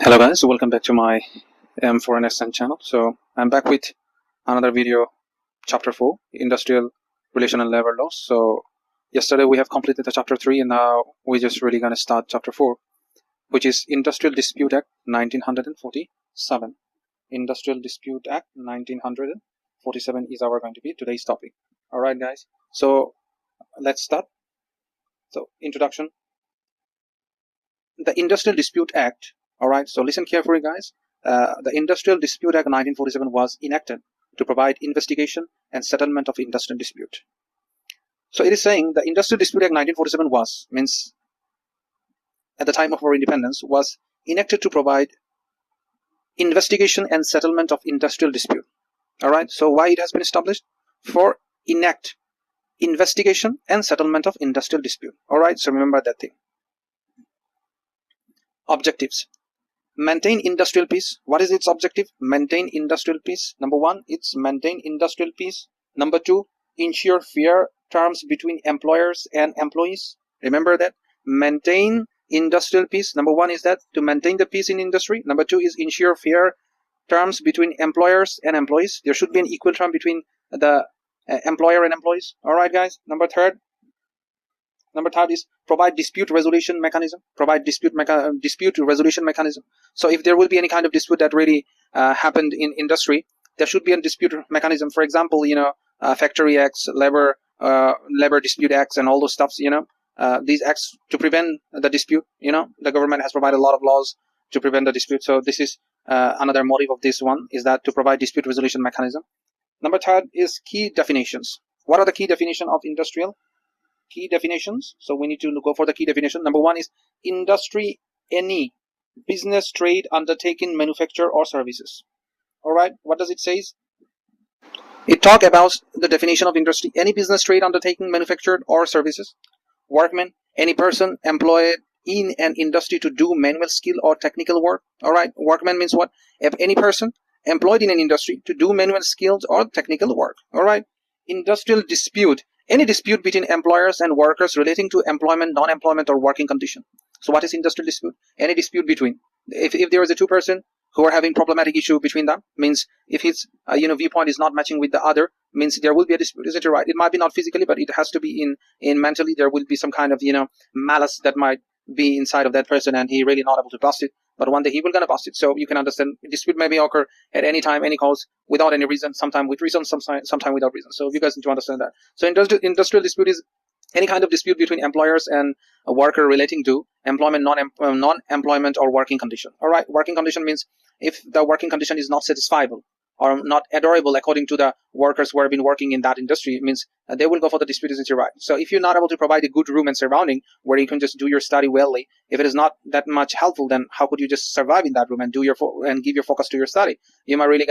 Hello guys, welcome back to my M4NSN channel. So I'm back with another video, chapter 4, industrial relation and labor laws. So yesterday we have completed the chapter 3 and now we're just really going to start chapter 4, which is Industrial Dispute Act 1947. Industrial Dispute Act 1947 is our going to be today's topic. All right guys, so let's start. So introduction. The Industrial Dispute Act. All right, so listen carefully, guys. The Industrial Dispute Act 1947 was enacted to provide investigation and settlement of industrial dispute. So it is saying the Industrial Dispute Act 1947 means at the time of our independence, was enacted to provide investigation and settlement of industrial dispute. All right, so why it has been established? For enact investigation and settlement of industrial dispute. All right, so remember that thing. Objectives. Maintain industrial peace. What is its objective? Maintain industrial peace. Number one, it's maintain industrial peace. Number two, ensure fair terms between employers and employees. Remember that. Maintain industrial peace. Number one is that to maintain the peace in industry. Number two is ensure fair terms between employers and employees. There should be an equal term between the employer and employees. All right, guys. Number third is provide dispute resolution mechanism. Provide dispute resolution mechanism. So if there will be any kind of dispute that really happened in industry, there should be a dispute mechanism. For example, Factory Acts, labor dispute acts, and all those stuffs. These acts to prevent the dispute. The government has provided a lot of laws to prevent the dispute. So this is another motive of this one, is that to provide dispute resolution mechanism. Number third is key definitions. What are the key definition of industrial? Key definitions. So we need to go for the key definition. Number one is industry, any business, trade, undertaking, manufacture, or services. All right, what does it say? It talk about the definition of industry: any business, trade, undertaking, manufactured, or services. Workman, any person employed in an industry to do manual skill or technical work. All right, workman means what? If any person employed in an industry to do manual skills or technical work. All right. Industrial dispute, any dispute between employers and workers relating to employment, non-employment, or working condition. So what is industrial dispute? Any dispute between, if there is a two person who are having problematic issue between them, means if his viewpoint is not matching with the other, means there will be a dispute. Isn't it right? It might be not physically, but it has to be in mentally. There will be some kind of malice that might be inside of that person, and he really not able to bust it. But one day he will gonna bust it. So you can understand dispute may occur at any time, any cause, without any reason, sometime with reason, sometime without reason. So you guys need to understand that. So industrial dispute is any kind of dispute between employers and a worker relating to employment, non-employment, or working condition. All right, working condition means if the working condition is not satisfiable or not adorable according to the workers who have been working in that industry, it means they will go for the dispute, isn't it right? So if you're not able to provide a good room and surrounding where you can just do your study wellly, if it is not that much helpful, then how could you just survive in that room and give your focus to your study? You might really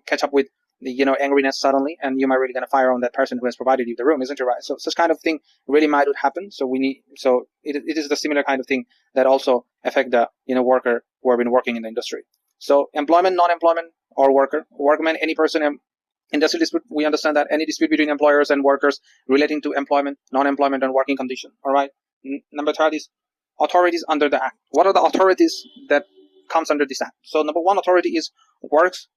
catch up with the angriness suddenly, and you might really gonna fire on that person who has provided you the room, isn't it right? So such kind of thing really might happen. So it is the similar kind of thing that also affect the worker who have been working in the industry. So employment, non-employment, or workman, any person. Industrial dispute, we understand that any dispute between employers and workers relating to employment, non-employment, and working condition. All right. Number third is authorities under the act. What are the authorities that comes under this act? So number one authority is works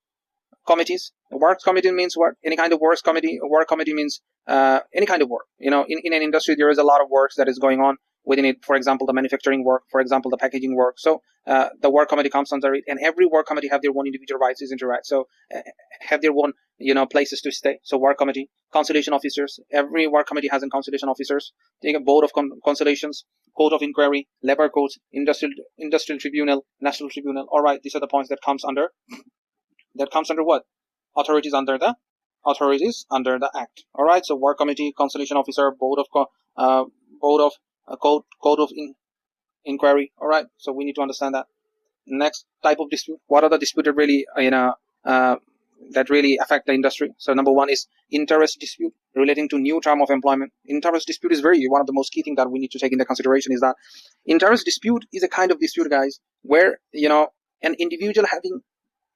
committees. A works committee means what? Any kind of works committee. A work committee means any kind of work. In an industry, there is a lot of works that is going on within it. For example, the manufacturing work, for example, the packaging work. So the work committee comes under it, and every work committee have their own individual rights, isn't it right? So have their own places to stay. So work committee, conciliation officers. Every work committee has a conciliation officers. Take a board of conciliations, court of inquiry, labor courts, industrial tribunal, national tribunal. All right, these are the points that comes under. That comes under what? Authorities under the act. All right. So work committee, conciliation officer, board of code of inquiry. All right. So we need to understand that. Next type of dispute. What are the disputes that really that really affect the industry? So number one is interest dispute relating to new term of employment. Interest dispute is one of the most key things that we need to take into consideration. Is that interest dispute is a kind of dispute, guys, where an individual having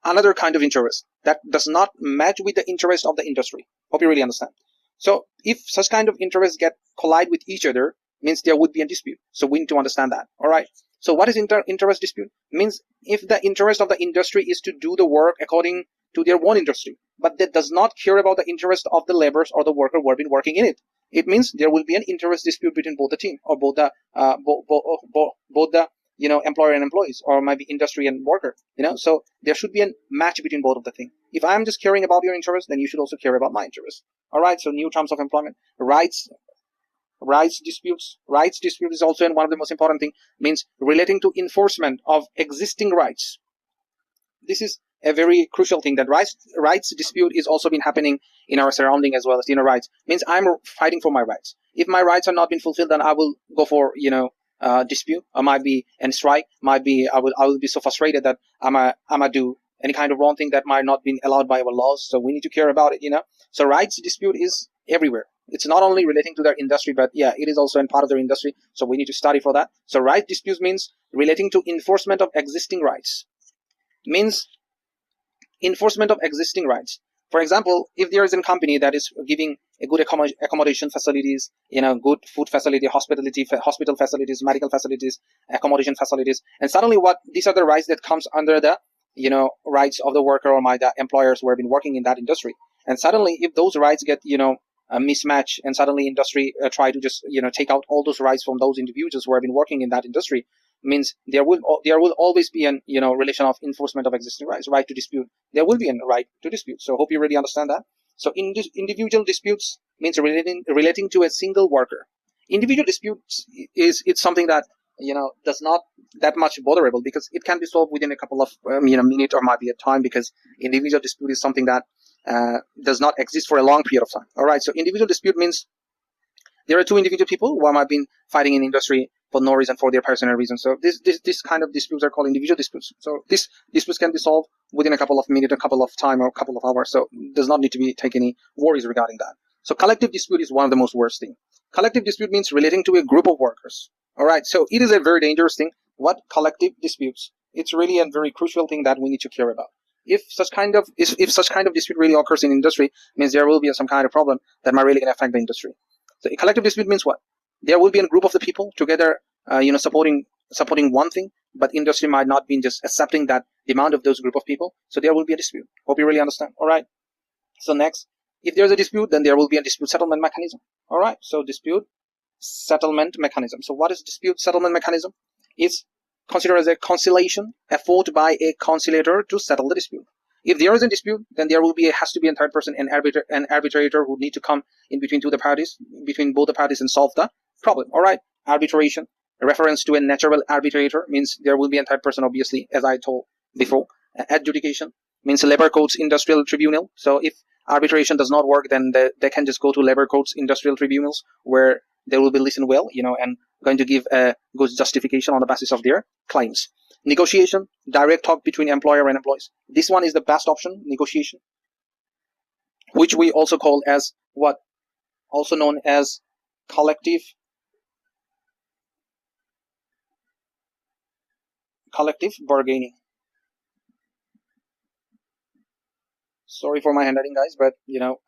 another kind of interest that does not match with the interest of the industry. Hope you really understand. So if such kind of interests collide with each other, means there would be a dispute. So we need to understand that. All right. So what is interest dispute? Means if the interest of the industry is to do the work according to their own industry, but that does not care about the interest of the laborers or the worker who have been working in it, it means there will be an interest dispute between both the team, or both the both the employer and employees, or maybe industry and worker. So there should be a match between both of the things. If I'm just caring about your interest, then you should also care about my interest. All right. So new terms of employment, rights disputes. Rights dispute is also one of the most important thing, means relating to enforcement of existing rights. This is a very crucial thing, that rights dispute is also been happening in our surrounding as well as rights. Means I'm fighting for my rights. If my rights are not being fulfilled, then I will go for dispute, or might be and strike. Might be I will be so frustrated that I'm do any kind of wrong thing that might not be allowed by our laws. So we need to care about it. So rights dispute is everywhere. It's not only relating to their industry, but yeah, it is also in part of their industry. So we need to study for that. So right disputes means relating to enforcement of existing rights. Means enforcement of existing rights. For example, if there is a company that is giving a good accommodation facilities, good food facility, hospital facilities, medical facilities, accommodation facilities, and suddenly these are the rights that comes under the rights of the worker or the employers who have been working in that industry. And suddenly, if those rights get a mismatch, and suddenly industry try to just take out all those rights from those individuals who have been working in that industry, means there will always be an relation of enforcement of existing rights. Right to dispute, there will be a right to dispute. So hope you really understand that. So individual disputes means relating to a single worker. Individual disputes it's something that does not that much botherable, because it can be solved within a couple of minutes or might be a time, because individual dispute is something that does not exist for a long period of time. All right. So individual dispute means there are two individual people who have been fighting in industry for no reason, for their personal reasons. So this kind of disputes are called individual disputes. So this disputes can be solved within a couple of minutes, a couple of time, or a couple of hours. So does not need to be take any worries regarding that. So collective dispute is one of the most worst thing. Collective dispute means relating to a group of workers. All right. So it is a very dangerous thing. What collective disputes? It's really a very crucial thing that we need to care about. If such kind of dispute really occurs in industry, means there will be some kind of problem that might really going to affect the industry. So a collective dispute means what? There will be a group of the people together, supporting one thing, but industry might not be just accepting that demand of those group of people. So there will be a dispute. Hope you really understand. All right. So next, if there's a dispute, then there will be a dispute settlement mechanism. All right. So dispute settlement mechanism. So what is dispute settlement mechanism? It's considered as a conciliation effort by a conciliator to settle the dispute. If there is a dispute, then there has to be a third person, an arbitrator who need to come in between both the parties and solve the problem. All right. Arbitration, a reference to a natural arbitrator, means there will be a third person, obviously, as I told before. Adjudication means labor codes industrial tribunal. So if arbitration does not work, then they can just go to labor codes industrial tribunals, where they will be listened well, and going to give a good justification on the basis of their claims. Negotiation, direct talk between employer and employees. This one is the best option, negotiation, which we also call as what? Also known as collective bargaining. Sorry for my handwriting, guys, but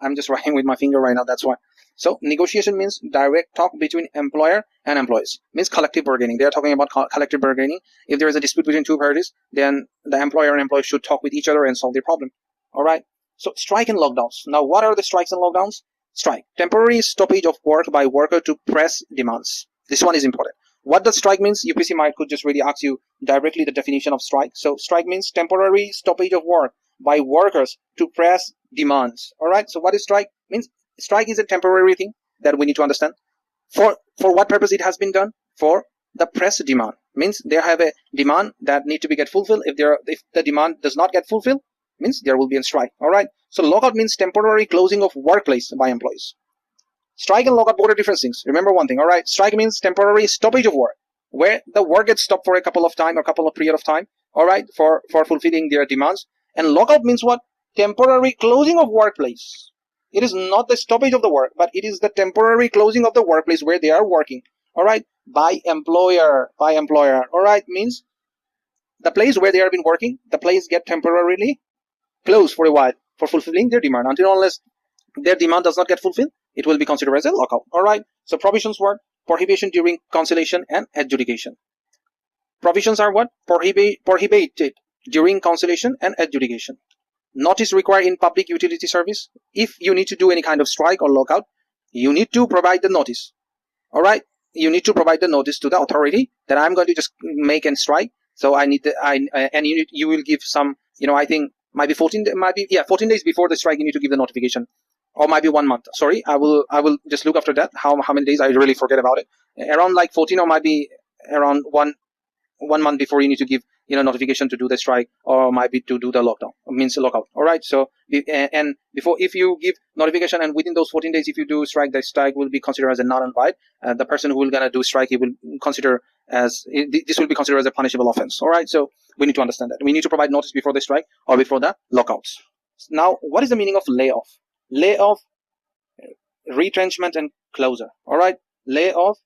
I'm just writing with my finger right now. That's why. So negotiation means direct talk between employer and employees. Means collective bargaining. They are talking about collective bargaining. If there is a dispute between two parties, then the employer and employee should talk with each other and solve their problem. All right. So strike and lockdowns. Now, what are the strikes and lockdowns? Strike, temporary stoppage of work by worker to press demands. This one is important. What does strike means? UPSC could just really ask you directly the definition of strike. So strike means temporary stoppage of work by workers to press demands. All right. So what is strike? Means strike is a temporary thing that we need to understand. For what purpose it has been done? For the press demand. Means they have a demand that need to be get fulfilled. If the demand does not get fulfilled, means there will be a strike. All right. So lockout means temporary closing of workplace by employees. Strike and lockout both are different things. Remember one thing. All right. Strike means temporary stoppage of work, where the work gets stopped for a couple of time or couple of period of time. All right. For fulfilling their demands. And lockout means what? Temporary closing of workplace. It is not the stoppage of the work, but it is the temporary closing of the workplace where they are working. All right. By employer. All right. Means the place where they have been working, the place get temporarily closed for a while for fulfilling their demand. Unless their demand does not get fulfilled, it will be considered as a lockout. All right. So prohibitions were prohibition during conciliation and adjudication. Provisions are what? Prohibited during conciliation and adjudication. Notice required in public utility service. If you need to do any kind of strike or lockout, you need to provide the notice. All right, you need to provide the notice to the authority that I'm going to just make and strike. So I need and you will give some, I think might be 14 days before the strike. You need to give the notification, or might be 1 month. Sorry, I will just look after that. How many days? I really forget about it. Around like 14, or might be around one month before you need to give notification to do the strike, or might be to do the lockdown, means lockout. All right, so and before, if you give notification and within those 14 days if you do strike, the strike will be considered as a null and void. The person who will gonna do strike, he will consider as this will be considered as a punishable offense. All right, so we need to understand that we need to provide notice before the strike or before the lockouts. Now, what is the meaning of layoff? Layoff, retrenchment and closure. All right, layoff,